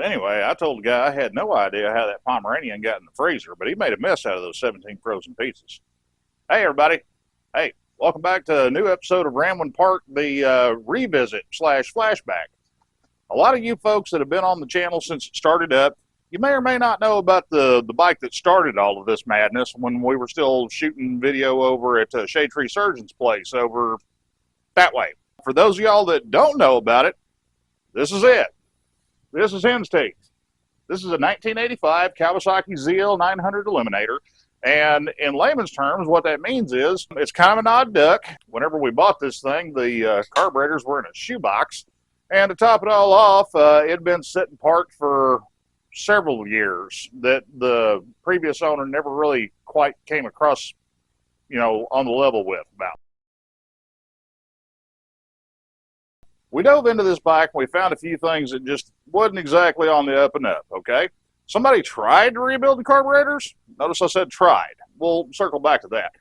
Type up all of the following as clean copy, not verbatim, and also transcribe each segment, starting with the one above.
Anyway, I told the guy I had no idea how that Pomeranian got in the freezer, but he made a mess out of those 17 frozen pieces. Hey, everybody. Hey, welcome back to a new episode of Ramblin' Park, the revisit slash flashback. A lot of you folks that have been on the channel since it started up, you may or may not know about the bike that started all of this madness when we were still shooting video over at Shade Tree Surgeon's place over that way. For those of y'all that don't know about it, this is it. This is HENS TEETH. This is a 1985 Kawasaki ZL 900 Eliminator. And in layman's terms, what that means is it's kind of an odd duck. Whenever we bought this thing, the carburetors were in a shoebox. And to top it all off, it had been sitting parked for several years that the previous owner never really quite came across, on the level with about. We dove into this bike and we found a few things that just wasn't exactly on the up and up, okay? Somebody tried to rebuild the carburetors. Notice I said tried. We'll circle back to that.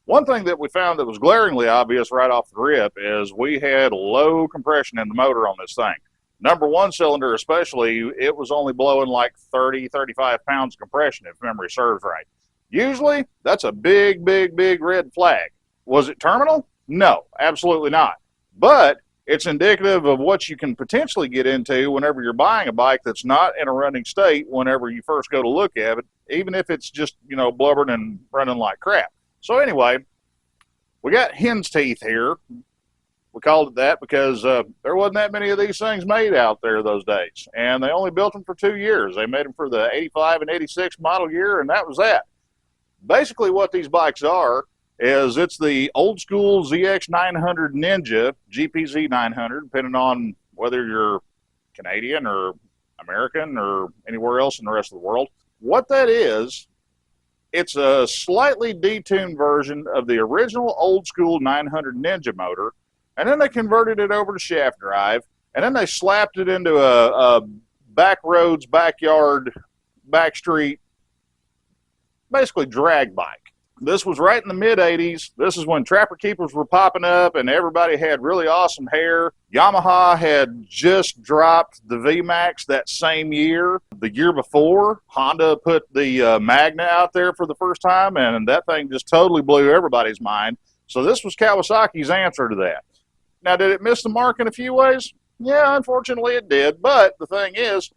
One thing that we found that was glaringly obvious right off the rip is we had low compression in the motor on this thing. Number one cylinder especially, it was only blowing like 30, 35 pounds of compression if memory serves right. Usually, that's a big, big, big red flag. Was it terminal? No, absolutely not. But it's indicative of what you can potentially get into whenever you're buying a bike that's not in a running state whenever you first go to look at it, even if it's just, blubbering and running like crap. So anyway, we got HENS TEETH here. We called it that because there wasn't that many of these things made out there those days. And they only built them for 2 years. They made them for the 85 and 86 model year, and that was that. Basically what these bikes are is it's the old school ZX 900 Ninja, GPZ 900, depending on whether you're Canadian or American or anywhere else in the rest of the world. What that is, it's a slightly detuned version of the original old school 900 Ninja motor, and then they converted it over to shaft drive, and then they slapped it into a back roads, backyard, back street, basically drag bike. This was right in the mid-'80s. This is when Trapper Keepers were popping up and everybody had really awesome hair. Yamaha had just dropped the VMAX that same year. The year before, Honda put the Magna out there for the first time, and that thing just totally blew everybody's mind. So this was Kawasaki's answer to that. Now, did it miss the mark in a few ways? Yeah, unfortunately it did. But the thing is,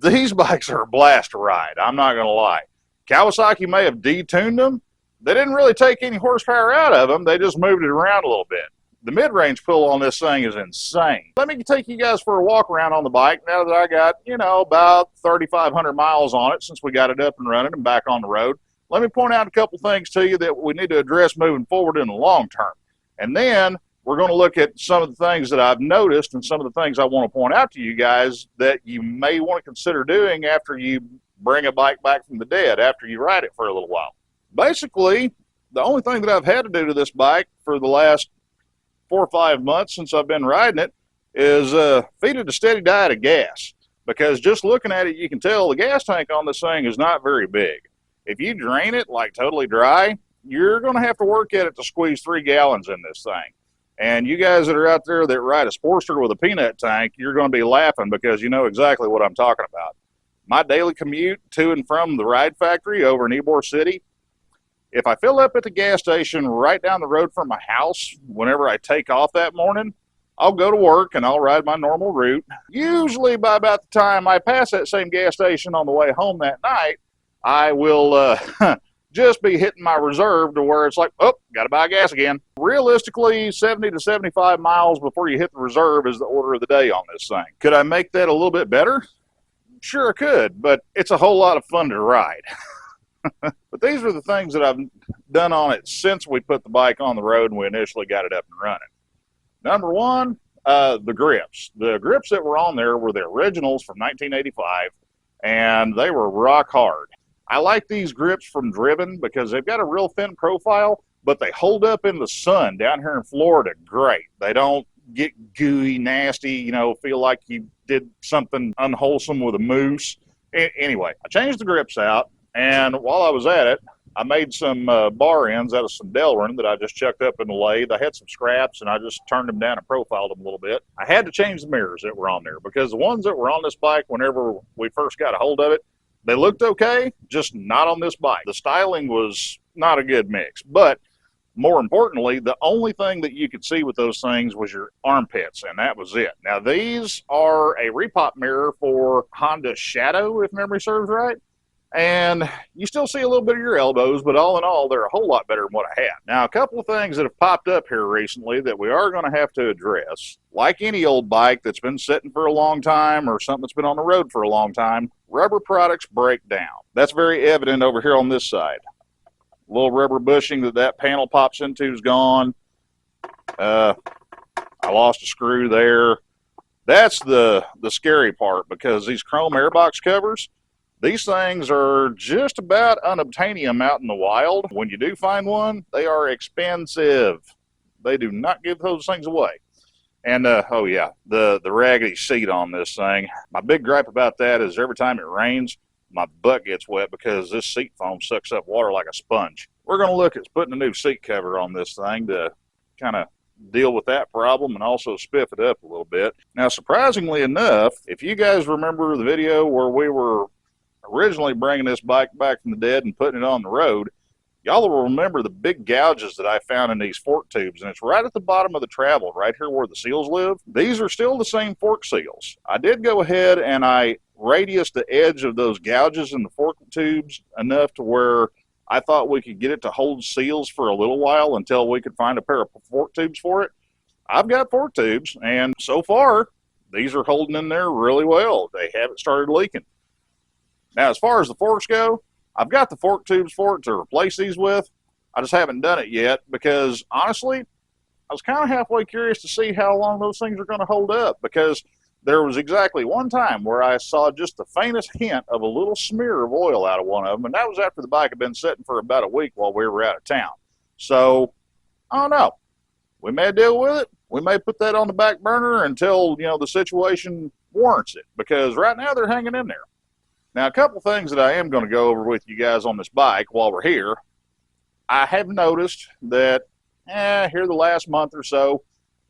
these bikes are a blast to ride. I'm not going to lie. Kawasaki may have detuned them. They didn't really take any horsepower out of them. They just moved it around a little bit. The mid-range pull on this thing is insane. Let me take you guys for a walk around on the bike now that I got, about 3,500 miles on it since we got it up and running and back on the road. Let me point out a couple things to you that we need to address moving forward in the long term. And then we're going to look at some of the things that I've noticed and some of the things I want to point out to you guys that you may want to consider doing after you bring a bike back from the dead, after you ride it for a little while. Basically, the only thing that I've had to do to this bike for the last 4 or 5 months since I've been riding it is feed it a steady diet of gas. Because just looking at it, you can tell the gas tank on this thing is not very big. If you drain it like totally dry, you're going to have to work at it to squeeze 3 gallons in this thing. And you guys that are out there that ride a Sportster with a peanut tank, you're going to be laughing because you know exactly what I'm talking about. My daily commute to and from the ride factory over in Ybor City, if I fill up at the gas station right down the road from my house, whenever I take off that morning, I'll go to work and I'll ride my normal route. Usually by about the time I pass that same gas station on the way home that night, I will just be hitting my reserve to where it's like, oh, got to buy gas again. Realistically, 70 to 75 miles before you hit the reserve is the order of the day on this thing. Could I make that a little bit better? Sure I could, but it's a whole lot of fun to ride. But these are the things that I've done on it since we put the bike on the road and we initially got it up and running. Number one, the grips. The grips that were on there were the originals from 1985, and they were rock hard. I like these grips from Driven because they've got a real thin profile, but they hold up in the sun down here in Florida great. They don't get gooey, nasty, feel like you did something unwholesome with a moose. Anyway, I changed the grips out. And while I was at it, I made some bar ends out of some Delrin that I just chucked up in the lathe. I had some scraps and I just turned them down and profiled them a little bit. I had to change the mirrors that were on there because the ones that were on this bike whenever we first got a hold of it, they looked okay, just not on this bike. The styling was not a good mix, but more importantly, the only thing that you could see with those things was your armpits, and that was it. Now, these are a repop mirror for Honda Shadow, if memory serves right. And you still see a little bit of your elbows, but all in all, they're a whole lot better than what I had. Now, a couple of things that have popped up here recently that we are going to have to address. Like any old bike that's been sitting for a long time or something that's been on the road for a long time, rubber products break down. That's very evident over here on this side. A little rubber bushing that panel pops into is gone. I lost a screw there. That's the scary part, because these chrome airbox covers, these things are just about unobtainium out in the wild. When you do find one, they are expensive. They do not give those things away. And, oh yeah, the raggedy seat on this thing. My big gripe about that is every time it rains, my butt gets wet because this seat foam sucks up water like a sponge. We're going to look at putting a new seat cover on this thing to kind of deal with that problem and also spiff it up a little bit. Now, surprisingly enough, if you guys remember the video where we were originally bringing this bike back from the dead and putting it on the road, y'all will remember the big gouges that I found in these fork tubes, and it's right at the bottom of the travel, right here where the seals live. These are still the same fork seals. I did go ahead and I radiused the edge of those gouges in the fork tubes enough to where I thought we could get it to hold seals for a little while until we could find a pair of fork tubes for it. I've got fork tubes, and so far, these are holding in there really well. They haven't started leaking. Now, as far as the forks go, I've got the fork tubes for it to replace these with. I just haven't done it yet because, honestly, I was kind of halfway curious to see how long those things are going to hold up, because there was exactly one time where I saw just the faintest hint of a little smear of oil out of one of them, and that was after the bike had been sitting for about a week while we were out of town. So, I don't know. We may deal with it. We may put that on the back burner until, the situation warrants it, because right now they're hanging in there. Now, a couple things that I am going to go over with you guys on this bike while we're here. I have noticed that here the last month or so,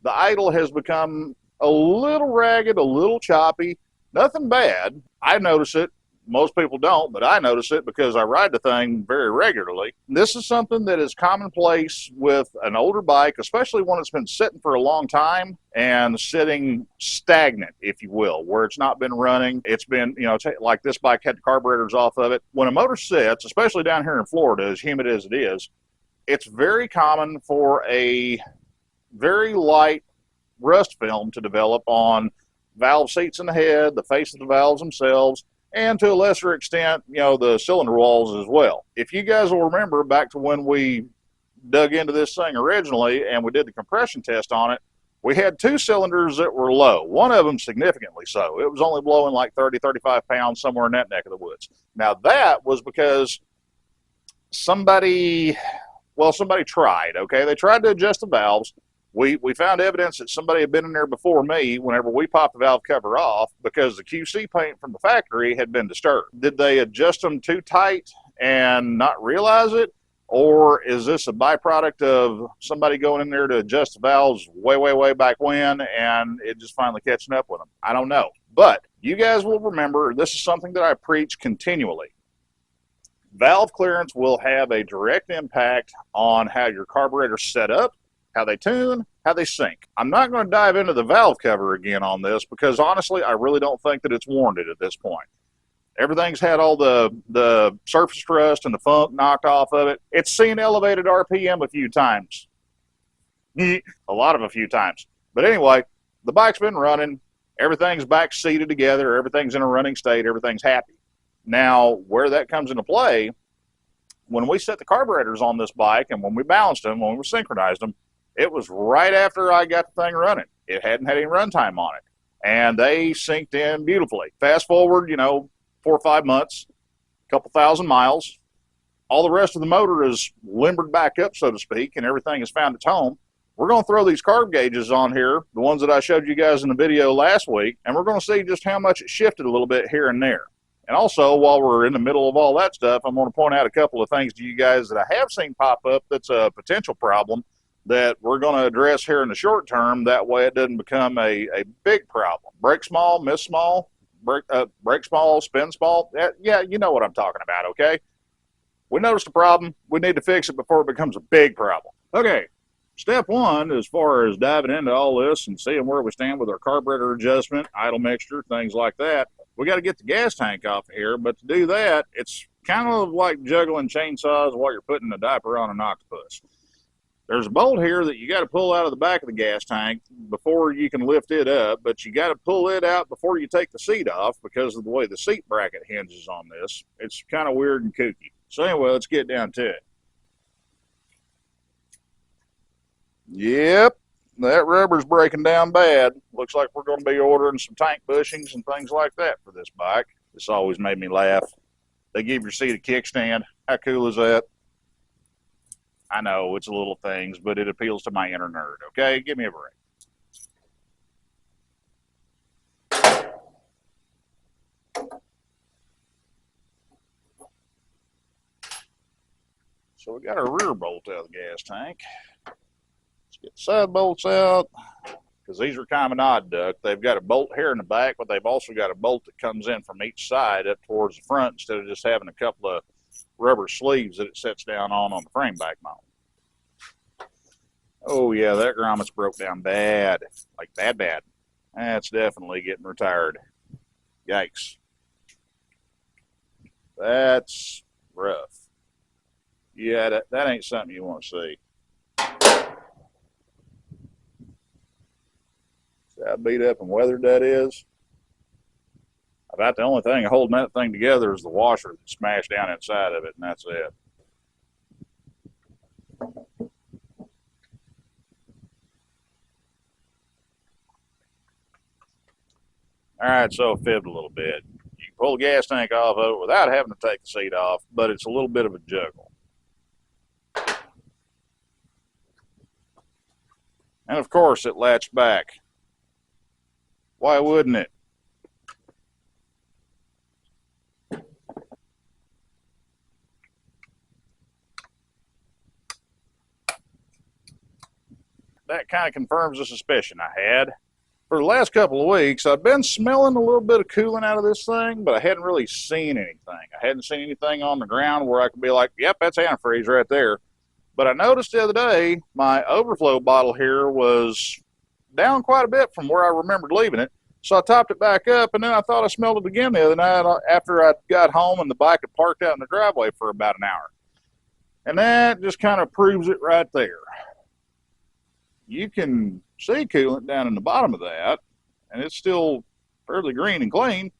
the idle has become a little ragged, a little choppy. Nothing bad. I notice it. Most people don't, but I notice it because I ride the thing very regularly. This is something that is commonplace with an older bike, especially one that's been sitting for a long time and sitting stagnant, if you will, where it's not been running. It's been, like this bike had the carburetors off of it. When a motor sits, especially down here in Florida, as humid as it is, it's very common for a very light rust film to develop on valve seats in the head, the face of the valves themselves, and to a lesser extent, the cylinder walls as well. If you guys will remember back to when we dug into this thing originally and we did the compression test on it, we had two cylinders that were low. One of them significantly so. It was only blowing like 30, 35 pounds somewhere in that neck of the woods. Now that was because somebody tried, okay? They tried to adjust the valves. We found evidence that somebody had been in there before me whenever we popped the valve cover off, because the QC paint from the factory had been disturbed. Did they adjust them too tight and not realize it? Or is this a byproduct of somebody going in there to adjust the valves way, way, way back when and it just finally catching up with them? I don't know. But you guys will remember, this is something that I preach continually. Valve clearance will have a direct impact on how your carburetor's set up, how they tune, how they sync. I'm not going to dive into the valve cover again on this because honestly, I really don't think that it's warranted at this point. Everything's had all the surface rust and the funk knocked off of it. It's seen elevated RPM a few times. A few times. But anyway, the bike's been running. Everything's back seated together. Everything's in a running state. Everything's happy. Now, where that comes into play, when we set the carburetors on this bike and when we balanced them, when we synchronized them, it was right after I got the thing running. It hadn't had any runtime on it. And they synced in beautifully. Fast forward, 4 or 5 months, a couple thousand miles. All the rest of the motor is limbered back up, so to speak, and everything has found its home. We're going to throw these carb gauges on here, the ones that I showed you guys in the video last week, and we're going to see just how much it shifted a little bit here and there. And also, while we're in the middle of all that stuff, I'm going to point out a couple of things to you guys that I have seen pop up that's a potential problem that we're going to address here in the short term. That way it doesn't become a big problem. Break small, miss small, break small, spin small. Yeah, you know what I'm talking about, okay? We noticed a problem. We need to fix it before it becomes a big problem. Okay, step one, as far as diving into all this and seeing where we stand with our carburetor adjustment, idle mixture, things like that, we got to get the gas tank off of here. But to do that, it's kind of like juggling chainsaws while you're putting a diaper on an octopus. There's a bolt here that you got to pull out of the back of the gas tank before you can lift it up, but you got to pull it out before you take the seat off because of the way the seat bracket hinges on this. It's kind of weird and kooky. So anyway, let's get down to it. Yep, that rubber's breaking down bad. Looks like we're going to be ordering some tank bushings and things like that for this bike. This always made me laugh. They give your seat a kickstand. How cool is that? I know, it's little things, but it appeals to my inner nerd, okay? Give me a break. So we got our rear bolt out of the gas tank. Let's get the side bolts out, because these are kind of an odd duck. They've got a bolt here in the back, but they've also got a bolt that comes in from each side up towards the front instead of just having a couple of rubber sleeves that it sets down on the frame back mount. Oh yeah, that grommets broke down bad, like bad. That's definitely getting retired. Yikes. That's rough. Yeah, that ain't something you want to see. See how beat up and weathered that is? About the only thing holding that thing together is the washer that smashed down inside of it, and that's it. All right, so it fibbed a little bit. You can pull the gas tank off of it without having to take the seat off, but it's a little bit of a juggle. And of course it latched back. Why wouldn't it? That kind of confirms the suspicion I had. For the last couple of weeks, I've been smelling a little bit of coolant out of this thing, but I hadn't really seen anything. I hadn't seen anything on the ground where I could be like, yep, that's antifreeze right there. But I noticed the other day, my overflow bottle here was down quite a bit from where I remembered leaving it. So I topped it back up, and then I thought I smelled it again the other night after I got home and the bike had parked out in the driveway for about an hour. And that just kind of proves it right there. You can see coolant down in the bottom of that, and it's still fairly green and clean.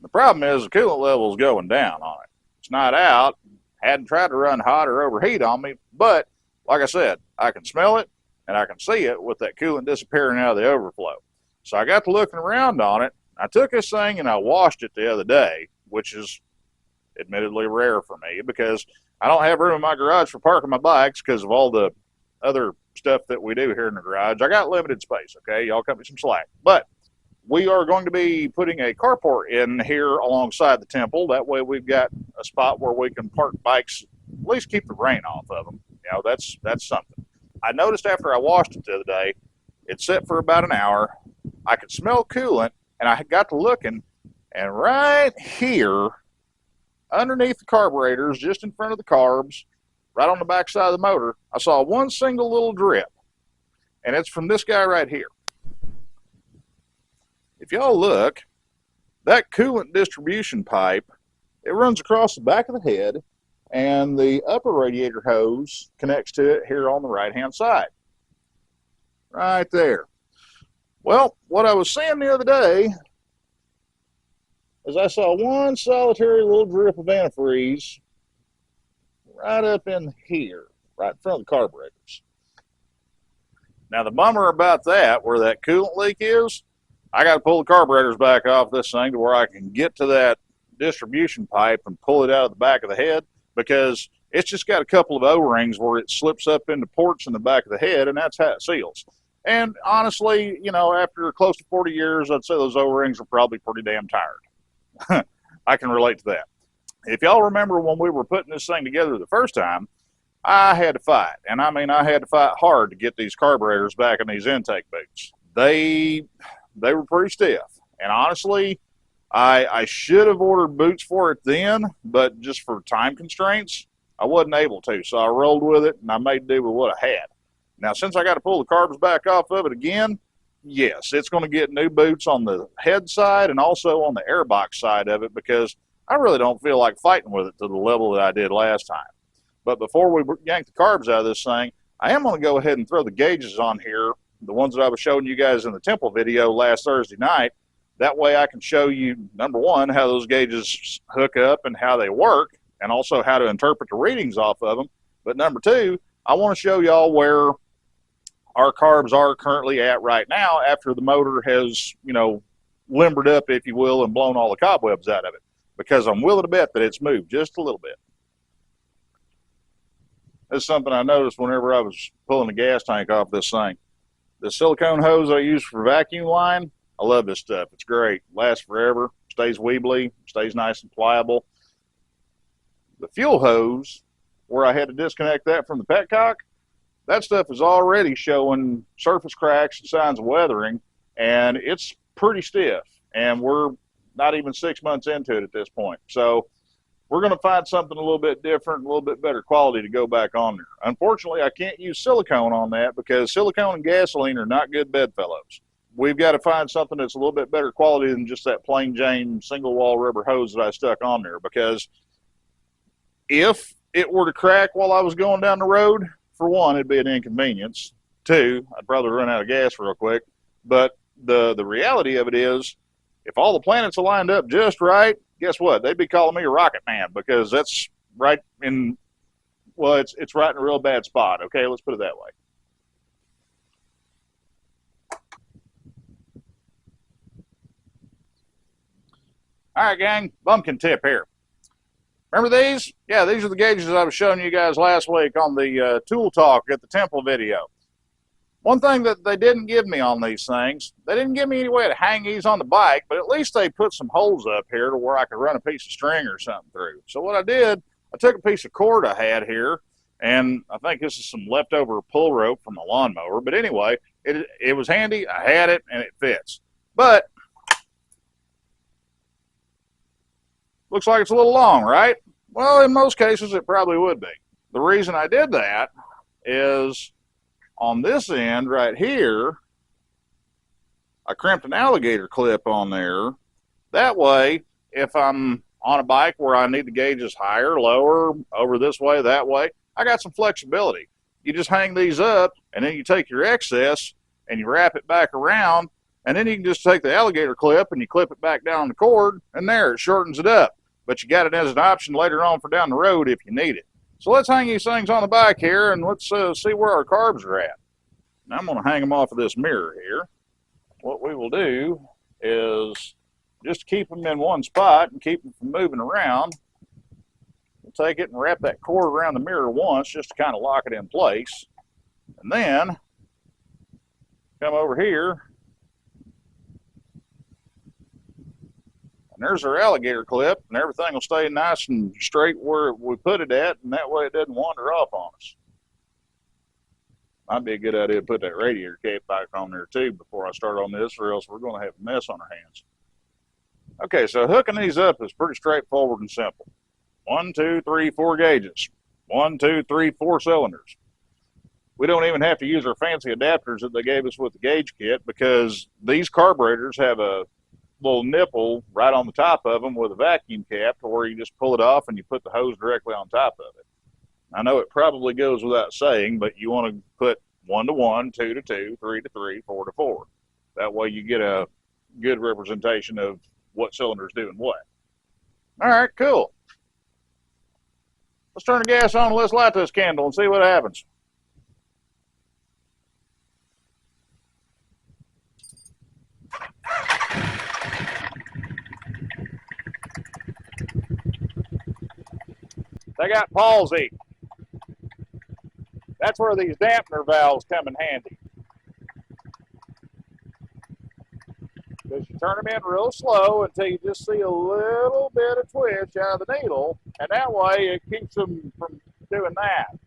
The problem is the coolant level is going down on it. It's not out. Hadn't tried to run hot or overheat on me, but like I said, I can smell it and I can see it with that coolant disappearing out of the overflow. So I got to looking around on it. I took this thing and I washed it the other day, which is admittedly rare for me because I don't have room in my garage for parking my bikes because of all the other stuff that we do here in the garage. I got limited space, okay? Y'all cut me some slack. But we are going to be putting a carport in here alongside the temple. That way we've got a spot where we can park bikes, at least keep the rain off of them. You know, that's something. I noticed after I washed it the other day, it set for about an hour. I could smell coolant, and I got to looking, and right here, underneath the carburetors, just in front of the carbs, right on the back side of the motor, I saw one single little drip, and it's from this guy right here. If y'all look, that coolant distribution pipe, it runs across the back of the head, and the upper radiator hose connects to it here on the right-hand side. Right there. Well, what I was seeing the other day is I saw one solitary little drip of antifreeze right up in here, right in front of the carburetors. Now the bummer about that, where that coolant leak is, I got to pull the carburetors back off this thing to where I can get to that distribution pipe and pull it out of the back of the head, because it's just got a couple of O-rings where it slips up into ports in the back of the head, and that's how it seals. And honestly, you know, after close to 40 years, I'd say those O-rings are probably pretty damn tired. I can relate to that. If y'all remember when we were putting this thing together the first time, I had to fight. And I mean, I had to fight hard to get these carburetors back in these intake boots. They were pretty stiff. And honestly, I should have ordered boots for it then, but just for time constraints, I wasn't able to. So I rolled with it, and I made do with what I had. Now, since I got to pull the carbs back off of it again, yes, it's going to get new boots on the head side and also on the airbox side of it, because I really don't feel like fighting with it to the level that I did last time. But before we yank the carbs out of this thing, I am going to go ahead and throw the gauges on here, the ones that I was showing you guys in the Temple video last Thursday night. That way I can show you, number one, how those gauges hook up and how they work, and also how to interpret the readings off of them. But number two, I want to show y'all where our carbs are currently at right now after the motor has, you know, limbered up, if you will, and blown all the cobwebs out of it, because I'm willing to bet that it's moved just a little bit. This is something I noticed whenever I was pulling the gas tank off this thing. The silicone hose I use for vacuum line, I love this stuff. It's great. Lasts forever, stays weebly, stays nice and pliable. The fuel hose, where I had to disconnect that from the petcock, that stuff is already showing surface cracks and signs of weathering, and it's pretty stiff. And we're not even 6 months into it at this point. So we're going to find something a little bit different, a little bit better quality to go back on there. Unfortunately, I can't use silicone on that because silicone and gasoline are not good bedfellows. We've got to find something that's a little bit better quality than just that plain Jane single wall rubber hose that I stuck on there, because if it were to crack while I was going down the road, for one, it'd be an inconvenience. Two, I'd probably run out of gas real quick. But the reality of it is, if all the planets aligned up just right, guess what? They'd be calling me a rocket man, because that's right in, well, it's right in a real bad spot. Okay, let's put it that way. All right, gang, bumpkin tip here. Remember these? Yeah, these are the gauges I was showing you guys last week on the tool talk at the Temple video. One thing that they didn't give me on these things, they didn't give me any way to hang these on the bike, but at least they put some holes up here to where I could run a piece of string or something through. So what I did, I took a piece of cord I had here, and I think this is some leftover pull rope from a lawnmower, but anyway, it was handy, I had it, and it fits. But looks like it's a little long, right? Well, in most cases, it probably would be. The reason I did that is on this end right here, I crimped an alligator clip on there. That way, if I'm on a bike where I need the gauges higher, lower, over this way, that way, I got some flexibility. You just hang these up, and then you take your excess and you wrap it back around, and then you can just take the alligator clip and you clip it back down the cord, and there, it shortens it up. But you got it as an option later on for down the road if you need it. So let's hang these things on the bike here, and let's see where our carbs are at. Now I'm going to hang them off of this mirror here. What we will do is just keep them in one spot and keep them from moving around. We'll take it and wrap that cord around the mirror once just to kind of lock it in place. And then come over here. And there's our alligator clip, and everything will stay nice and straight where we put it at, and that way it doesn't wander off on us. Might be a good idea to put that radiator cap back on there too before I start on this, or else we're going to have a mess on our hands. Okay, so hooking these up is pretty straightforward and simple. 1, 2, 3, 4 gauges. 1, 2, 3, 4 cylinders. We don't even have to use our fancy adapters that they gave us with the gauge kit, because these carburetors have a little nipple right on the top of them with a vacuum cap to where you just pull it off and you put the hose directly on top of it. I know it probably goes without saying, but you want to put 1 to 1, 2 to 2, 3 to 3, 4 to 4. That way you get a good representation of what cylinder's doing what. All right, cool. Let's turn the gas on and let's light this candle and see what happens. They got palsy. That's where these dampener valves come in handy. Because you turn them in real slow until you just see a little bit of twitch out of the needle, and that way it keeps them from doing that.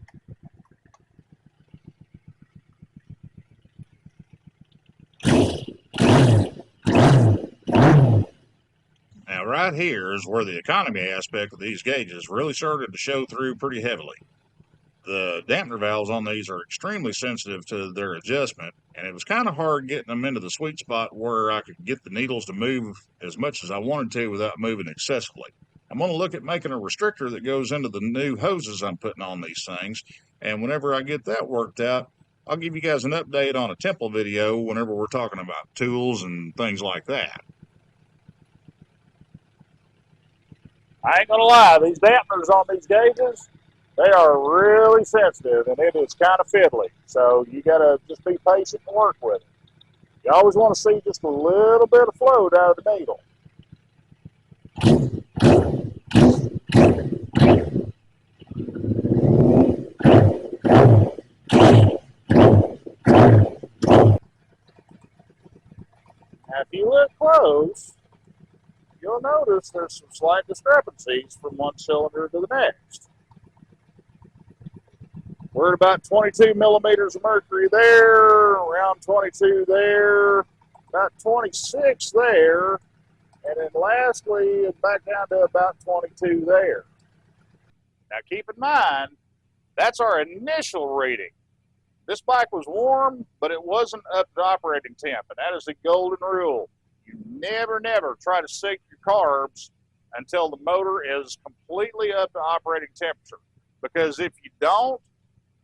Now right here is where the economy aspect of these gauges really started to show through pretty heavily. The dampener valves on these are extremely sensitive to their adjustment, and it was kind of hard getting them into the sweet spot where I could get the needles to move as much as I wanted to without moving excessively. I'm going to look at making a restrictor that goes into the new hoses I'm putting on these things, and whenever I get that worked out, I'll give you guys an update on a temple video whenever we're talking about tools and things like that. I ain't gonna lie, these dampeners on these gauges, they are really sensitive, and it is kind of fiddly. So you gotta just be patient and work with it. You always want to see just a little bit of float out of the needle. Now, if you look close, you'll notice there's some slight discrepancies from one cylinder to the next. We're at about 22 millimeters of mercury there, around 22 there, about 26 there, and then lastly, back down to about 22 there. Now keep in mind, that's our initial reading. This bike was warm, but it wasn't up to operating temp, and that is the golden rule. You never try to sync your carbs until the motor is completely up to operating temperature. Because if you don't,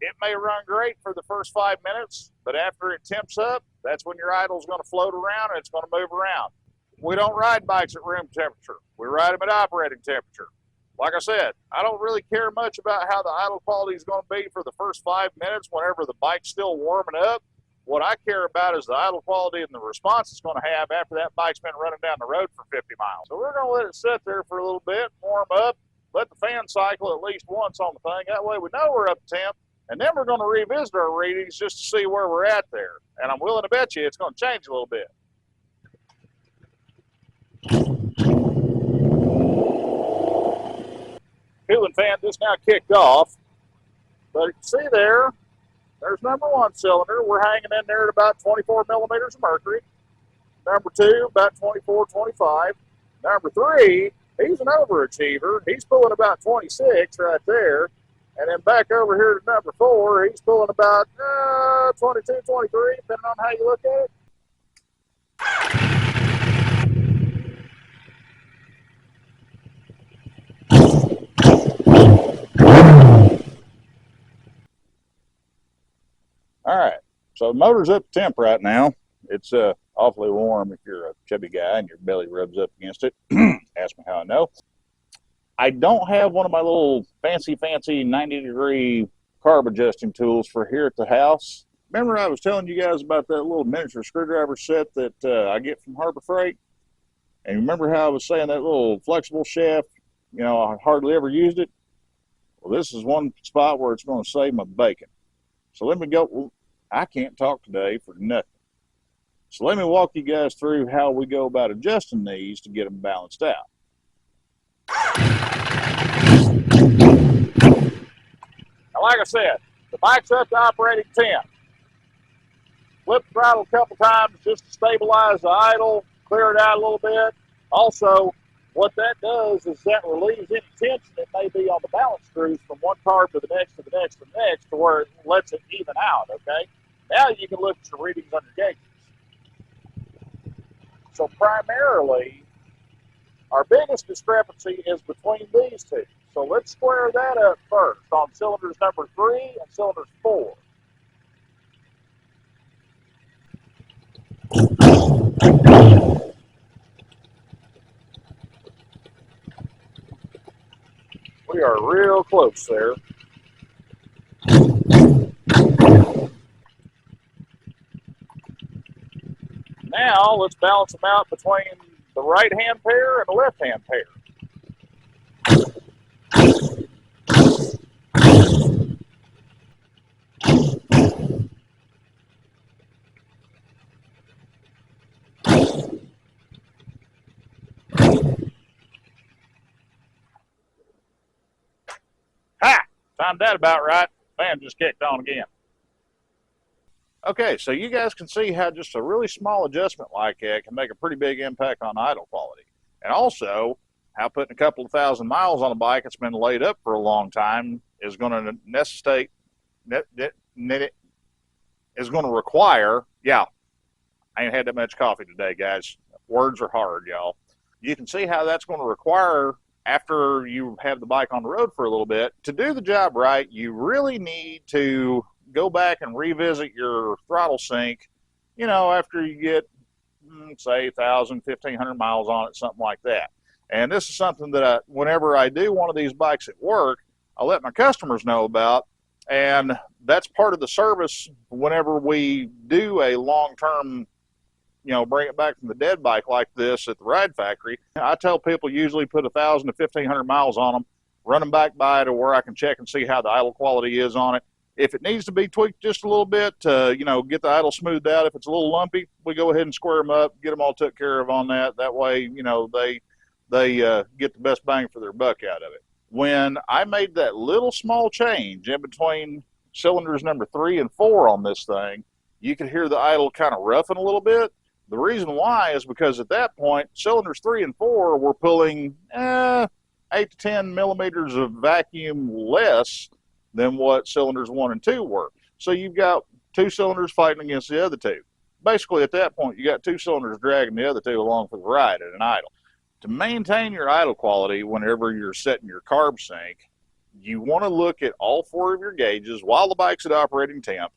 it may run great for the first 5 minutes, but after it temps up, that's when your idle is going to float around and it's going to move around. We don't ride bikes at room temperature. We ride them at operating temperature. Like I said, I don't really care much about how the idle quality is going to be for the first 5 minutes whenever the bike's still warming up. What I care about is the idle quality and the response it's going to have after that bike's been running down the road for 50 miles. So we're going to let it sit there for a little bit, warm up, let the fan cycle at least once on the thing. That way we know we're up to temp, and then we're going to revisit our readings just to see where we're at there. And I'm willing to bet you it's going to change a little bit. Cooling fan just now kicked off, but you can see there's number one cylinder. We're hanging in there at about 24 millimeters of mercury. Number two, about 24, 25. Number three, he's an overachiever. He's pulling about 26 right there. And then back over here to number four, he's pulling about 22, 23, depending on how you look at it. All right, so the motor's up to temp right now. It's awfully warm if you're a chubby guy and your belly rubs up against it. Ask me how I know. I don't have one of my little fancy 90-degree carb adjusting tools for here at the house. Remember I was telling you guys about that little miniature screwdriver set that I get from Harbor Freight? And remember how I was saying that little flexible shaft, you know, I hardly ever used it? Well, this is one spot where it's going to save my bacon. So let me go. Well, I can't talk today for nothing. So let me walk you guys through how we go about adjusting these to get them balanced out. Now, like I said, the bike's up to operating temp. Flip the throttle a couple times just to stabilize the idle, clear it out a little bit. Also, what that does is that relieves any tension that may be on the balance screws from one carb to the next to the next to the next to where it lets it even out, okay? Now you can look at your readings on your gauges. So primarily, our biggest discrepancy is between these two. So let's square that up first on cylinders number 3 and cylinders 4. We are real close there. Now let's balance them out between the right hand pair and the left hand pair. Timed that about right. Fan just kicked on again. Okay, so you guys can see how just a really small adjustment like that can make a pretty big impact on idle quality. And also, how putting a couple of thousand miles on a bike that's been laid up for a long time is going to require, yeah, I ain't had that much coffee today, guys. Words are hard, y'all. You can see how that's going to require, after you have the bike on the road for a little bit, to do the job right, you really need to go back and revisit your throttle sync, you know, after you get, say, 1,000, 1,500 miles on it, something like that. And this is something that whenever I do one of these bikes at work, I let my customers know about. And that's part of the service whenever we do a long-term, you know, bring it back from the dead bike like this at the ride factory. I tell people usually put 1,000 to 1,500 miles on them, run them back by to where I can check and see how the idle quality is on it. If it needs to be tweaked just a little bit to, you know, get the idle smoothed out, if it's a little lumpy, we go ahead and square them up, get them all took care of on that. That way, you know, they get the best bang for their buck out of it. When I made that little small change in between cylinders number 3 and 4 on this thing, you could hear the idle kind of roughing a little bit. The reason why is because at that point, cylinders 3 and 4 were pulling 8 to 10 millimeters of vacuum less than what cylinders 1 and 2 were. So you've got 2 cylinders fighting against the other 2. Basically, at that point, you got 2 cylinders dragging the other 2 along for the ride at an idle. To maintain your idle quality whenever you're setting your carb sync, you want to look at all 4 of your gauges while the bike's at operating temp,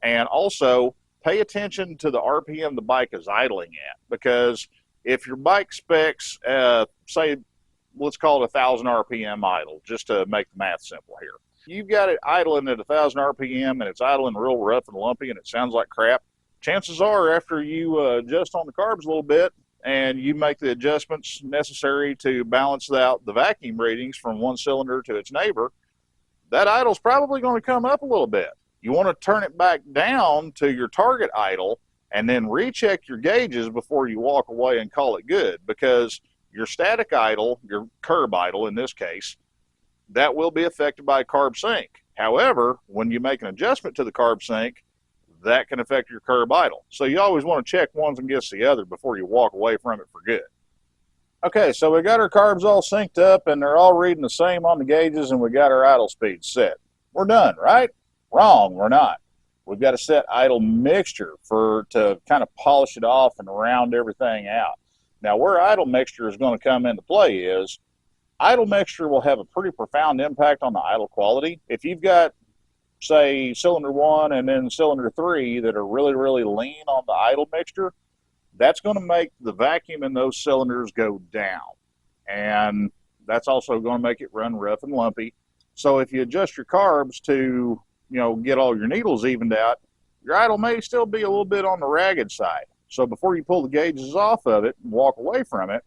and also pay attention to the RPM the bike is idling at. Because if your bike specs, say, let's call it 1,000 RPM idle, just to make the math simple here. You've got it idling at 1,000 RPM and it's idling real rough and lumpy and it sounds like crap. Chances are, after you adjust on the carbs a little bit and you make the adjustments necessary to balance out the vacuum readings from one cylinder to its neighbor, that idle's probably going to come up a little bit. You want to turn it back down to your target idle and then recheck your gauges before you walk away and call it good, because your static idle, your curb idle in this case, that will be affected by carb sync. However, when you make an adjustment to the carb sync, that can affect your curb idle. So you always want to check ones against the other before you walk away from it for good. Okay, so we got our carbs all synced up and they're all reading the same on the gauges, and we got our idle speed set. We're done, right? Wrong, we're not. We've got to set idle mixture to kind of polish it off and round everything out. Now, where idle mixture is going to come into play is idle mixture will have a pretty profound impact on the idle quality. If you've got, say, cylinder 1 and then cylinder 3 that are really, really lean on the idle mixture, that's going to make the vacuum in those cylinders go down. And that's also going to make it run rough and lumpy. So if you adjust your carbs to, you know, get all your needles evened out, your idle may still be a little bit on the ragged side. So before you pull the gauges off of it and walk away from it,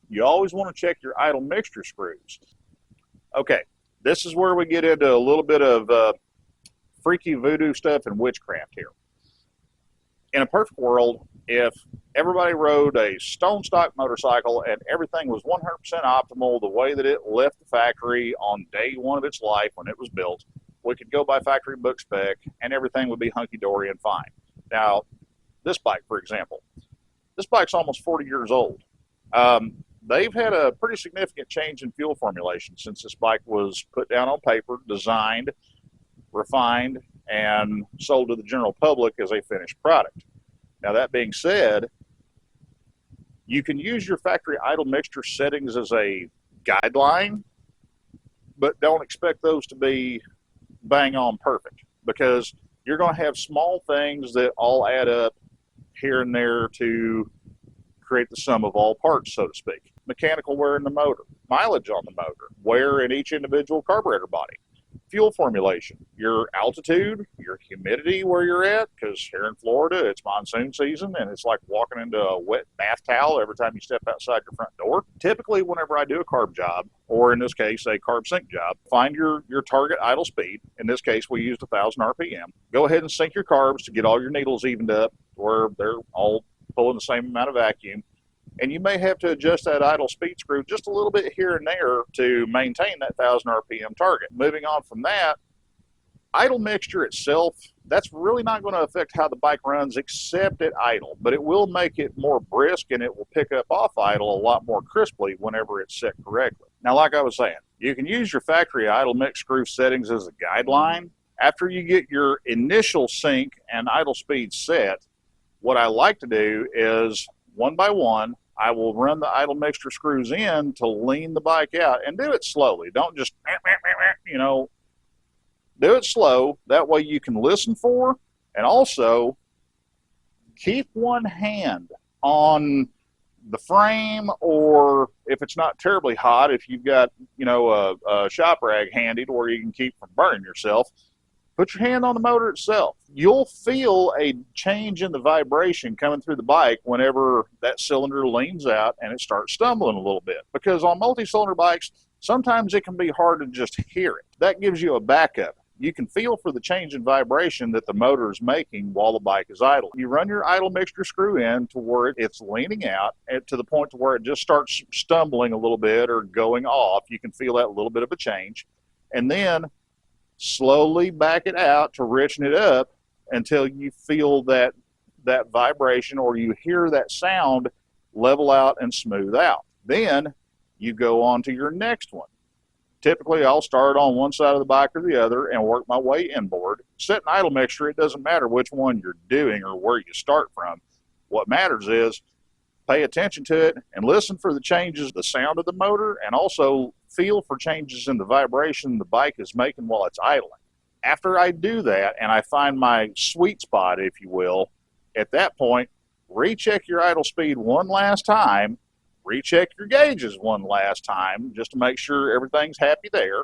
you always want to check your idle mixture screws. Okay, this is where we get into a little bit of freaky voodoo stuff and witchcraft here. In a perfect world, if everybody rode a stone stock motorcycle and everything was 100% optimal the way that it left the factory on day 1 of its life when it was built, we could go by factory book spec and everything would be hunky-dory and fine. Now, this bike, for example, this bike's almost 40 years old. They've had a pretty significant change in fuel formulation since this bike was put down on paper, designed, refined, and sold to the general public as a finished product. Now, that being said, you can use your factory idle mixture settings as a guideline, but don't expect those to be bang on perfect, because you're going to have small things that all add up here and there to create the sum of all parts, so to speak. Mechanical wear in the motor, mileage on the motor, wear in each individual carburetor body, fuel formulation, your altitude, your humidity where you're at, because here in Florida it's monsoon season and it's like walking into a wet bath towel every time you step outside your front door. Typically, whenever I do a carb job, or in this case a carb sync job, find your target idle speed. In this case we used 1,000 RPM. Go ahead and sync your carbs to get all your needles evened up where they're all pulling the same amount of vacuum. And you may have to adjust that idle speed screw just a little bit here and there to maintain that 1000 RPM target. Moving on from that, idle mixture itself, that's really not going to affect how the bike runs except at idle, but it will make it more brisk and it will pick up off idle a lot more crisply whenever it's set correctly. Now, like I was saying, you can use your factory idle mix screw settings as a guideline. After you get your initial sync and idle speed set, what I like to do is one by one, I will run the idle mixture screws in to lean the bike out, and do it slowly. Don't just, do it slow. That way you can listen for, and also keep one hand on the frame, or if it's not terribly hot, if you've got, a shop rag handy to where you can keep from burning yourself, put your hand on the motor itself. You'll feel a change in the vibration coming through the bike whenever that cylinder leans out and it starts stumbling a little bit. Because on multi-cylinder bikes, sometimes it can be hard to just hear it. That gives you a backup. You can feel for the change in vibration that the motor is making while the bike is idle. You run your idle mixture screw in to where it's leaning out to the point to where it just starts stumbling a little bit or going off. You can feel that little bit of a change. And then slowly back it out to richen it up until you feel that vibration, or you hear that sound level out and smooth out. Then you go on to your next one. Typically, I'll start on one side of the bike or the other and work my way inboard. Set an idle mixture, it doesn't matter which one you're doing or where you start from. What matters is pay attention to it and listen for the changes, the sound of the motor, and also feel for changes in the vibration the bike is making while it's idling. After I do that and I find my sweet spot, if you will, at that point, recheck your idle speed one last time, recheck your gauges one last time just to make sure everything's happy there.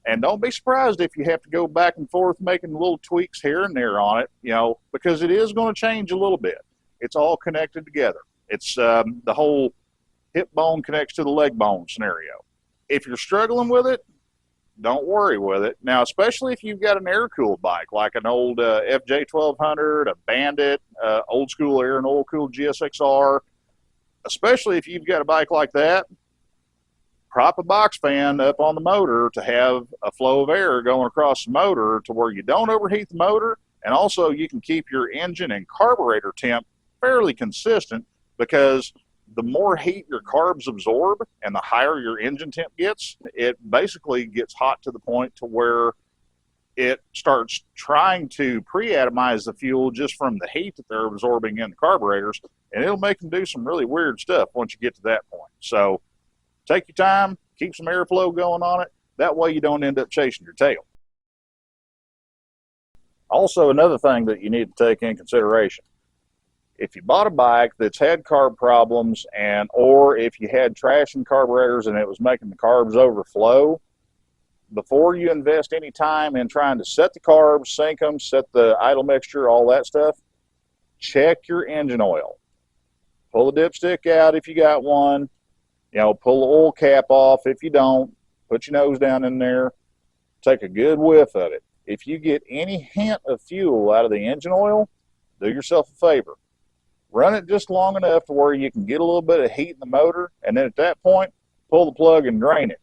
And don't be surprised if you have to go back and forth making little tweaks here and there on it, because it is going to change a little bit. It's all connected together. It's the whole hip bone connects to the leg bone scenario. If you're struggling with it, don't worry with it. Now, especially if you've got an air-cooled bike, like an old FJ1200, a Bandit, old school air and oil-cooled GSXR, especially if you've got a bike like that, prop a box fan up on the motor to have a flow of air going across the motor to where you don't overheat the motor, and also you can keep your engine and carburetor temp fairly consistent, because the more heat your carbs absorb and the higher your engine temp gets, it basically gets hot to the point to where it starts trying to pre-atomize the fuel just from the heat that they're absorbing in the carburetors, and it'll make them do some really weird stuff once you get to that point. So take your time, keep some airflow going on it. That way you don't end up chasing your tail. Also, another thing that you need to take in consideration, if you bought a bike that's had carb problems, or if you had trash in carburetors and it was making the carbs overflow, before you invest any time in trying to set the carbs, sync them, set the idle mixture, all that stuff, check your engine oil. Pull the dipstick out if you got one. Pull the oil cap off if you don't. Put your nose down in there. Take a good whiff of it. If you get any hint of fuel out of the engine oil, do yourself a favor. Run it just long enough to where you can get a little bit of heat in the motor, and then at that point, pull the plug and drain it.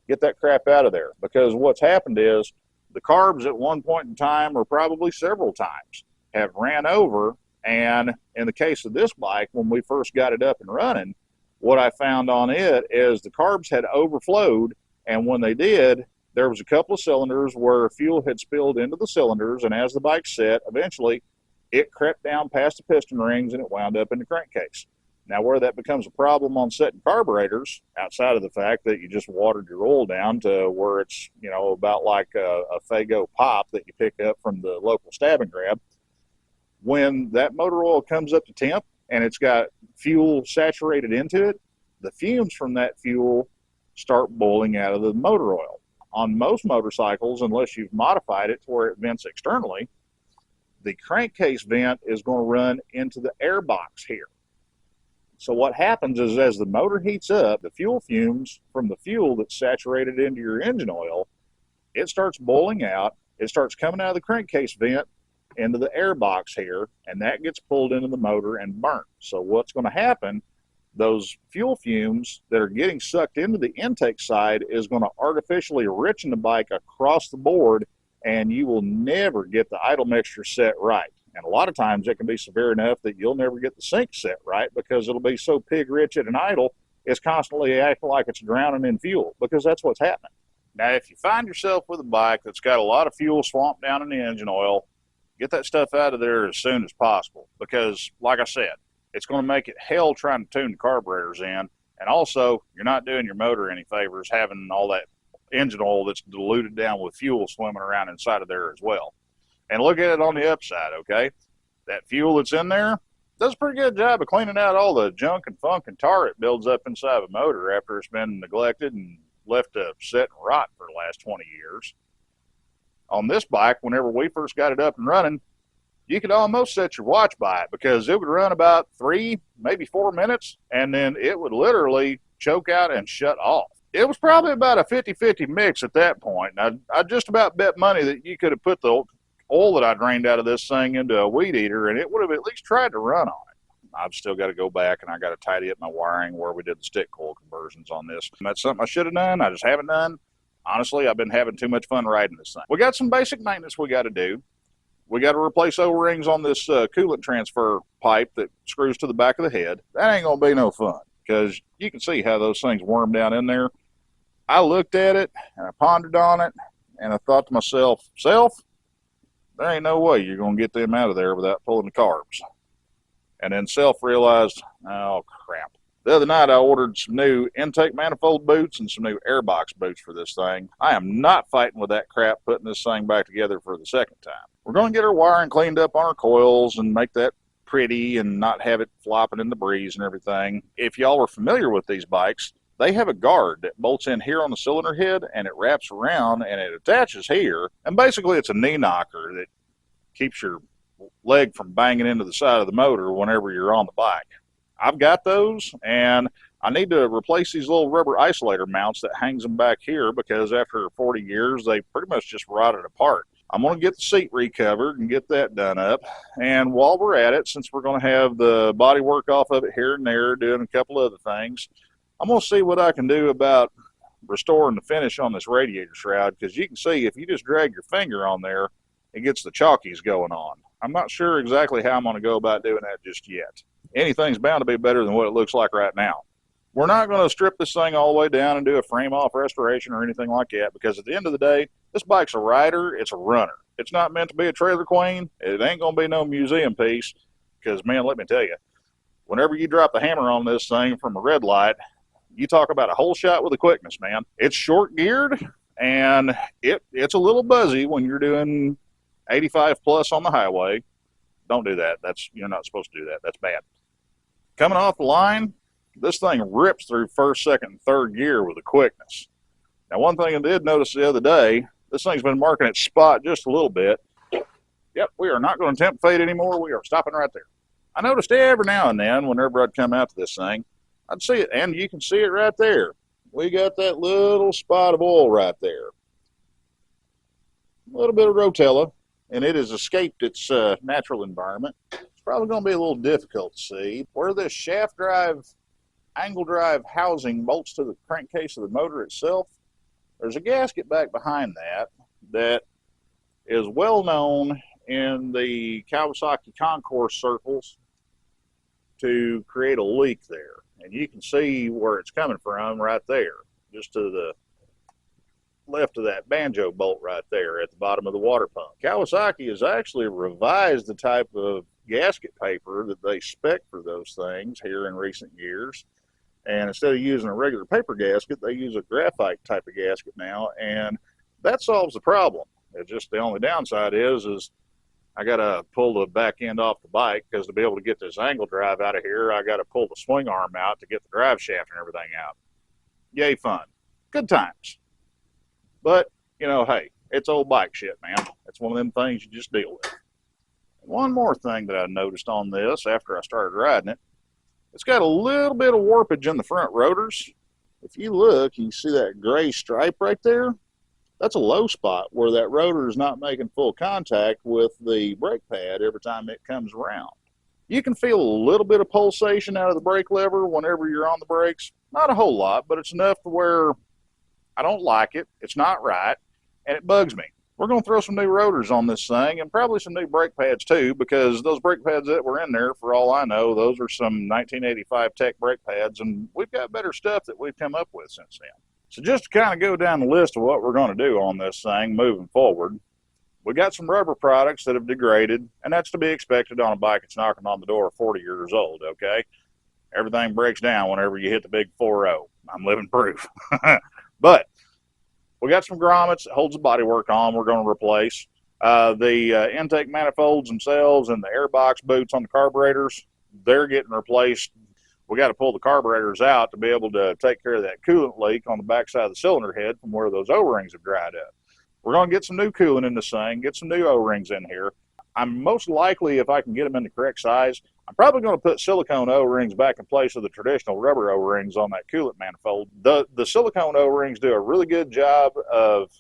Get that crap out of there, because what's happened is the carbs at one point in time, or probably several times, have ran over. And in the case of this bike, when we first got it up and running, what I found on it is the carbs had overflowed, and when they did, there was a couple of cylinders where fuel had spilled into the cylinders, and as the bike set, eventually it crept down past the piston rings and it wound up in the crankcase. Now, where that becomes a problem on setting carburetors, outside of the fact that you just watered your oil down to where it's, about like a Fago pop that you pick up from the local stab and grab, when that motor oil comes up to temp and it's got fuel saturated into it, the fumes from that fuel start boiling out of the motor oil. On most motorcycles, unless you've modified it to where it vents externally, the crankcase vent is going to run into the air box here. So what happens is, as the motor heats up, the fuel fumes from the fuel that's saturated into your engine oil, it starts boiling out. It starts coming out of the crankcase vent into the air box here, and that gets pulled into the motor and burnt. So what's going to happen those fuel fumes that are getting sucked into the intake side is going to artificially enrich the bike across the board, and you will never get the idle mixture set right. And a lot of times it can be severe enough that you'll never get the sync set right because it'll be so pig rich at an idle, it's constantly acting like it's drowning in fuel, because that's what's happening. Now, if you find yourself with a bike that's got a lot of fuel swamped down in the engine oil, get that stuff out of there as soon as possible, because like I said, it's going to make it hell trying to tune the carburetors in. And also, you're not doing your motor any favors having all that engine oil that's diluted down with fuel swimming around inside of there as well. And look at it on the upside, okay? That fuel that's in there does a pretty good job of cleaning out all the junk and funk and tar it builds up inside of a motor after it's been neglected and left to sit and rot for the last 20 years. On this bike, whenever we first got it up and running, you could almost set your watch by it, because it would run about 3, maybe 4 minutes, and then it would literally choke out and shut off. It was probably about a 50-50 mix at that point. And I just about bet money that you could have put the oil that I drained out of this thing into a weed eater, and it would have at least tried to run on it. I've still got to go back and I got to tidy up my wiring where we did the stick coil conversions on this. That's something I should have done. I just haven't done. Honestly, I've been having too much fun riding this thing. We got some basic maintenance we got to do. We got to replace O-rings on this coolant transfer pipe that screws to the back of the head. That ain't going to be no fun, because you can see how those things worm down in there. I looked at it and I pondered on it, and I thought to myself, there ain't no way you're going to get them out of there without pulling the carbs. And then Self realized, oh crap. The other night I ordered some new intake manifold boots and some new airbox boots for this thing. I am not fighting with that crap putting this thing back together for the second time. We're going to get our wiring cleaned up on our coils and make that pretty and not have it flopping in the breeze and everything. If y'all are familiar with these bikes, they have a guard that bolts in here on the cylinder head, and it wraps around and it attaches here. And basically it's a knee knocker that keeps your leg from banging into the side of the motor whenever you're on the bike. I've got those, and I need to replace these little rubber isolator mounts that hangs them back here, because after 40 years they pretty much just rotted apart. I'm going to get the seat recovered and get that done up. And while we're at it, since we're going to have the body work off of it here and there, doing a couple other things, I'm going to see what I can do about restoring the finish on this radiator shroud, because you can see if you just drag your finger on there, it gets the chalkies going on. I'm not sure exactly how I'm going to go about doing that just yet. Anything's bound to be better than what it looks like right now. We're not going to strip this thing all the way down and do a frame-off restoration or anything like that, because at the end of the day, this bike's a rider, it's a runner. It's not meant to be a trailer queen. It ain't going to be no museum piece, because, man, let me tell you, whenever you drop the hammer on this thing from a red light, you talk about a hole shot with a quickness, man. It's short-geared, and it's a little buzzy when you're doing 85 plus on the highway. Don't do that. You're not supposed to do that. That's bad. Coming off the line, this thing rips through first, second, and third gear with a quickness. Now, one thing I did notice the other day, this thing's been marking its spot just a little bit. Yep, we are not going to temp fade anymore. We are stopping right there. I noticed every now and then, whenever I'd come out to this thing, I'd see it, and you can see it right there. We got that little spot of oil right there. A little bit of rotella, and it has escaped its natural environment. It's probably going to be a little difficult to see. Where this shaft drive, angle drive housing bolts to the crankcase of the motor itself, there's a gasket back behind that is well known in the Kawasaki concourse circles to create a leak there. And you can see where it's coming from right there, just to the left of that banjo bolt right there at the bottom of the water pump. Kawasaki has actually revised the type of gasket paper that they spec for those things here in recent years. And instead of using a regular paper gasket, they use a graphite type of gasket now, and that solves the problem. It's just the only downside is I got to pull the back end off the bike, because to be able to get this angle drive out of here, I got to pull the swing arm out to get the drive shaft and everything out. Yay, fun. Good times. But, you know, hey, it's old bike shit, man. It's one of them things you just deal with. One more thing that I noticed on this after I started riding it, it's got a little bit of warpage in the front rotors. If you look, you see that gray stripe right there? That's a low spot where that rotor is not making full contact with the brake pad every time it comes around. You can feel a little bit of pulsation out of the brake lever whenever you're on the brakes. Not a whole lot, but it's enough to where I don't like it. It's not right, and it bugs me. We're going to throw some new rotors on this thing and probably some new brake pads too, because those brake pads that were in there, for all I know, those are some 1985 Tech brake pads, and we've got better stuff that we've come up with since then. So just to kind of go down the list of what we're going to do on this thing moving forward, we got some rubber products that have degraded, and that's to be expected on a bike that's knocking on the door of 40 years old, okay? Everything breaks down whenever you hit the big 4.0. I'm living proof. But we got some grommets that holds the bodywork on we're going to replace. The intake manifolds themselves and the airbox boots on the carburetors, they're getting replaced. We got to pull the carburetors out to be able to take care of that coolant leak on the backside of the cylinder head from where those O-rings have dried up. We're going to get some new coolant in this thing, get some new O-rings in here. I'm most likely, if I can get them in the correct size, I'm probably going to put silicone O-rings back in place of the traditional rubber O-rings on that coolant manifold. The silicone O-rings do a really good job of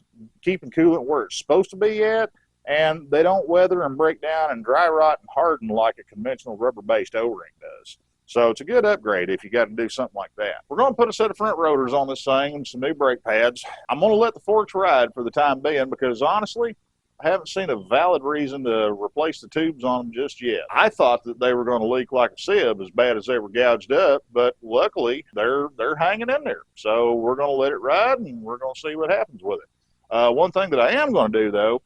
keeping coolant where it's supposed to be at, and they don't weather and break down and dry rot and harden like a conventional rubber-based O-ring does. So it's a good upgrade if you got to do something like that. We're going to put a set of front rotors on this thing and some new brake pads. I'm going to let the forks ride for the time being because honestly, I haven't seen a valid reason to replace the tubes on them just yet. I thought that they were going to leak like a sieve as bad as they were gouged up, but luckily they're hanging in there. So we're going to let it ride and we're going to see what happens with it. One thing that I am going to do though,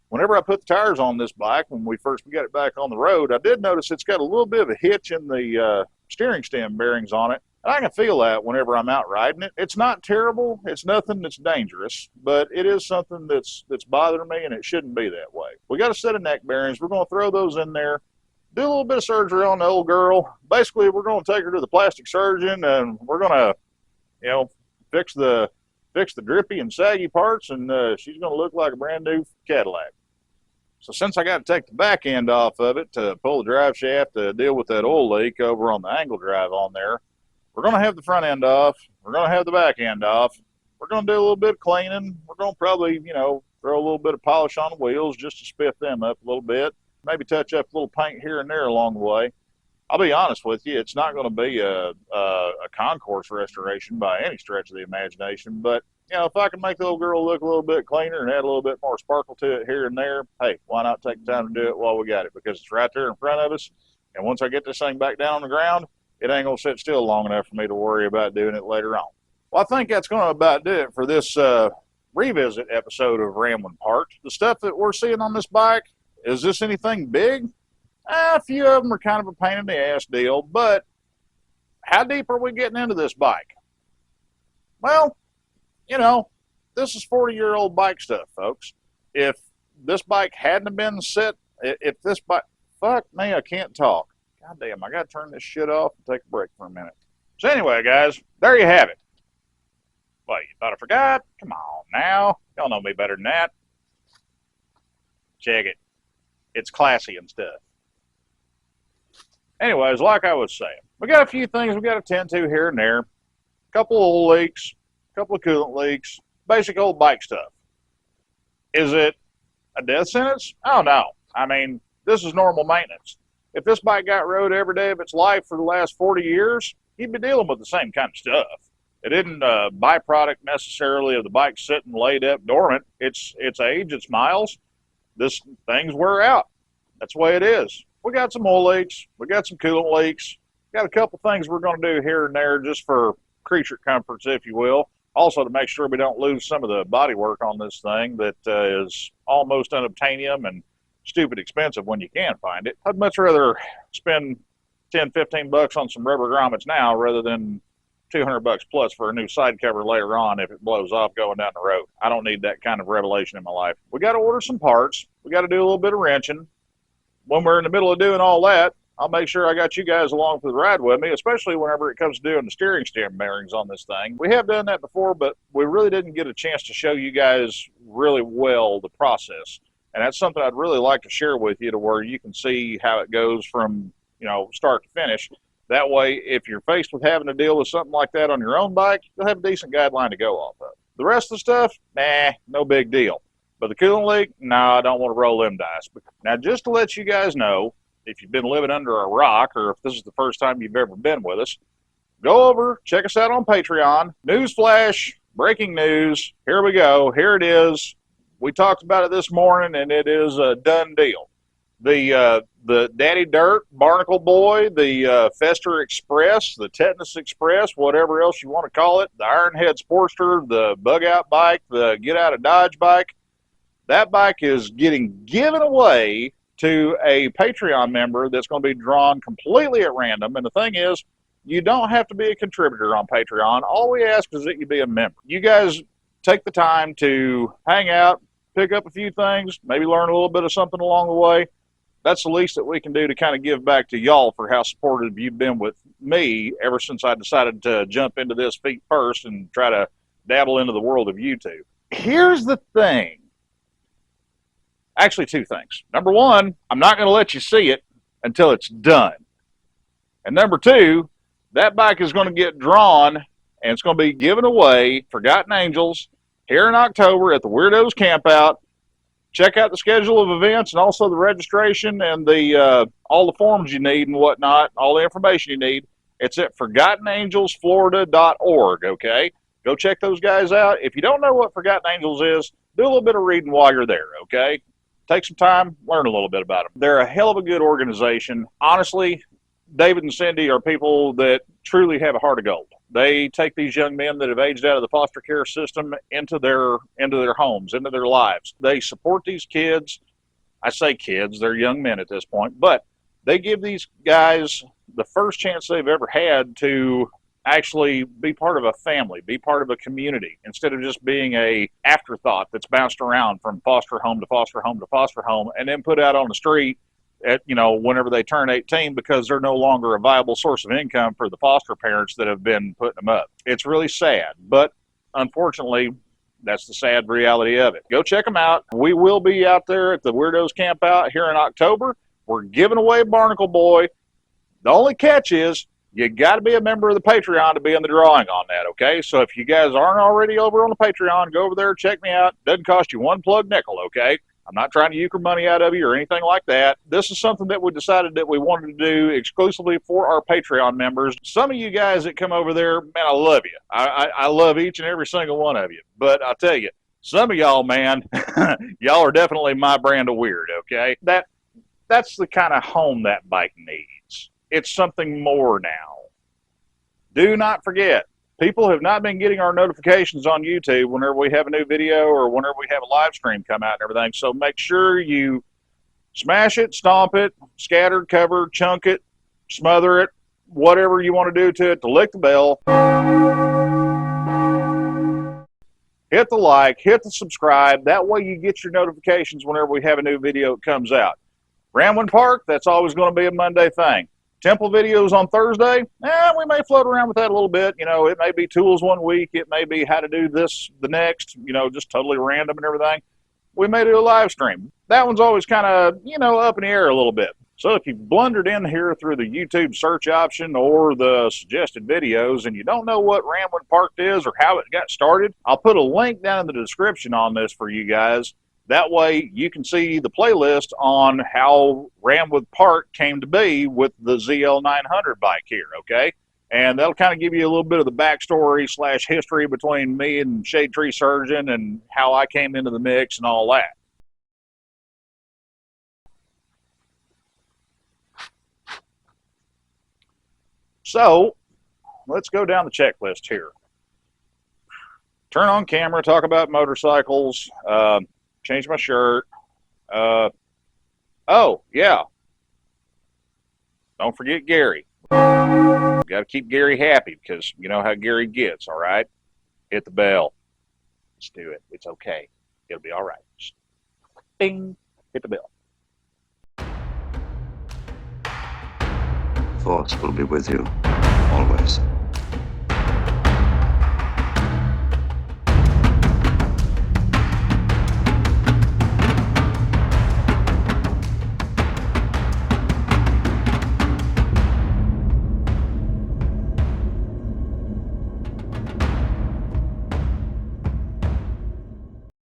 whenever I put the tires on this bike, when we first got it back on the road, I did notice it's got a little bit of a hitch in the steering stem bearings on it. And I can feel that whenever I'm out riding it. It's not terrible. It's nothing that's dangerous, but it is something that's bothering me, and it shouldn't be that way. We got a set of neck bearings. We're going to throw those in there, do a little bit of surgery on the old girl. Basically, we're going to take her to the plastic surgeon, and we're going to, fix the drippy and saggy parts, and she's going to look like a brand new Cadillac. So since I got to take the back end off of it to pull the drive shaft to deal with that oil leak over on the angle drive on there, we're going to have the front end off. We're going to have the back end off. We're going to do a little bit of cleaning. We're going to probably, throw a little bit of polish on the wheels just to spiff them up a little bit. Maybe touch up a little paint here and there along the way. I'll be honest with you, it's not going to be a concourse restoration by any stretch of the imagination, but if I can make the little girl look a little bit cleaner and add a little bit more sparkle to it here and there, hey, why not take the time to do it while we got it? Because it's right there in front of us, and once I get this thing back down on the ground, it ain't going to sit still long enough for me to worry about doing it later on. Well, I think that's going to about do it for this revisit episode of Rambling Parts. The stuff that we're seeing on this bike, is this anything big? A few of them are kind of a pain in the ass deal, but how deep are we getting into this bike? Well, this is 40-year-old bike stuff, folks. If this bike hadn't have been set, if this bike, fuck me, I can't talk. God damn, I got to turn this shit off and take a break for a minute. So anyway, guys, there you have it. What, you thought I forgot? Come on now. Y'all know me better than that. Check it. It's classy and stuff. Anyways, like I was saying, we got a few things we got to tend to here and there. A couple of oil leaks, a couple of coolant leaks, basic old bike stuff. Is it a death sentence? Oh, no. I mean, this is normal maintenance. If this bike got rode every day of its life for the last 40 years, you'd be dealing with the same kind of stuff. It isn't a byproduct necessarily of the bike sitting laid up dormant. It's age, it's miles. Things wear out. That's the way it is. We got some oil leaks. We got some coolant leaks. Got a couple things we're going to do here and there just for creature comforts, if you will. Also to make sure we don't lose some of the body work on this thing that is almost unobtainium and stupid expensive when you can find it. I'd much rather spend 10, 15 bucks on some rubber grommets now rather than 200 bucks plus for a new side cover later on if it blows off going down the road. I don't need that kind of revelation in my life. We got to order some parts. We got to do a little bit of wrenching. When we're in the middle of doing all that, I'll make sure I got you guys along for the ride with me, especially whenever it comes to doing the steering stem bearings on this thing. We have done that before, but we really didn't get a chance to show you guys really well the process. And that's something I'd really like to share with you to where you can see how it goes from, start to finish. That way, if you're faced with having to deal with something like that on your own bike, you'll have a decent guideline to go off of. The rest of the stuff, no big deal. But the coolant leak, no, I don't want to roll them dice. Now, just to let you guys know, if you've been living under a rock or if this is the first time you've ever been with us, go over, check us out on Patreon. Newsflash, breaking news. Here we go. Here it is. We talked about it this morning, and it is a done deal. The Daddy Dirt, Barnacle Boy, the Fester Express, the Tetanus Express, whatever else you want to call it, the Ironhead Sportster, the Bug Out Bike, the Get Out of Dodge Bike, that bike is getting given away to a Patreon member that's going to be drawn completely at random. And the thing is, you don't have to be a contributor on Patreon. All we ask is that you be a member. You guys take the time to hang out, pick up a few things, maybe learn a little bit of something along the way. That's the least that we can do to kind of give back to y'all for how supportive you've been with me ever since I decided to jump into this feet first and try to dabble into the world of YouTube. Here's the thing. Actually, two things. Number one, I'm not going to let you see it until it's done. And number two, that bike is going to get drawn and it's going to be given away, Forgotten Angels, here in October at the Weirdos Campout. Check out the schedule of events and also the registration and the all the forms you need and whatnot, all the information you need. It's at ForgottenAngelsFlorida.org, okay? Go check those guys out. If you don't know what Forgotten Angels is, do a little bit of reading while you're there, okay? Take some time, learn a little bit about them. They're a hell of a good organization. Honestly, David and Cindy are people that truly have a heart of gold. They take these young men that have aged out of the foster care system into their homes, into their lives. They support these kids. I say kids, they're young men at this point, but they give these guys the first chance they've ever had to actually be part of a family, be part of a community, instead of just being a afterthought that's bounced around from foster home to foster home to foster home and then put out on the street at, whenever they turn 18 because they're no longer a viable source of income for the foster parents that have been putting them up. It's really sad, but unfortunately, that's the sad reality of it. Go check them out. We will be out there at the Weirdos Campout here in October. We're giving away Barnacle Boy. The only catch is you got to be a member of the Patreon to be in the drawing on that, okay? So if you guys aren't already over on the Patreon, go over there, check me out. Doesn't cost you one plug nickel, okay? I'm not trying to euchre money out of you or anything like that. This is something that we decided that we wanted to do exclusively for our Patreon members. Some of you guys that come over there, man, I love you. I love each and every single one of you. But I'll tell you, some of y'all, man, y'all are definitely my brand of weird, okay? That's the kind of home that bike needs. It's something more now. Do not forget, people have not been getting our notifications on YouTube whenever we have a new video or whenever we have a live stream come out and everything. So make sure you smash it, stomp it, scatter, cover, chunk it, smother it, whatever you want to do to it to lick the bell. Hit the like, hit the subscribe. That way you get your notifications whenever we have a new video that comes out. Ramblin' Park, that's always going to be a Monday thing. Temple videos on Thursday, we may float around with that a little bit. It may be tools one week. It may be how to do this the next, just totally random and everything. We may do a live stream. That one's always kind of, up in the air a little bit. So if you've blundered in here through the YouTube search option or the suggested videos and you don't know what Ramblin' Park is or how it got started, I'll put a link down in the description on this for you guys. That way you can see the playlist on how Ramwood Park came to be with the ZL900 bike here, okay? And that'll kind of give you a little bit of the backstory / history between me and Shade Tree Surgeon and how I came into the mix and all that. So let's go down the checklist here. Turn on camera, talk about motorcycles, change my shirt. Oh, yeah. Don't forget Gary. Got to keep Gary happy because you know how Gary gets, all right? Hit the bell. Let's do it. It's okay. It'll be all right. Just bing. Hit the bell. Force will be with you, always.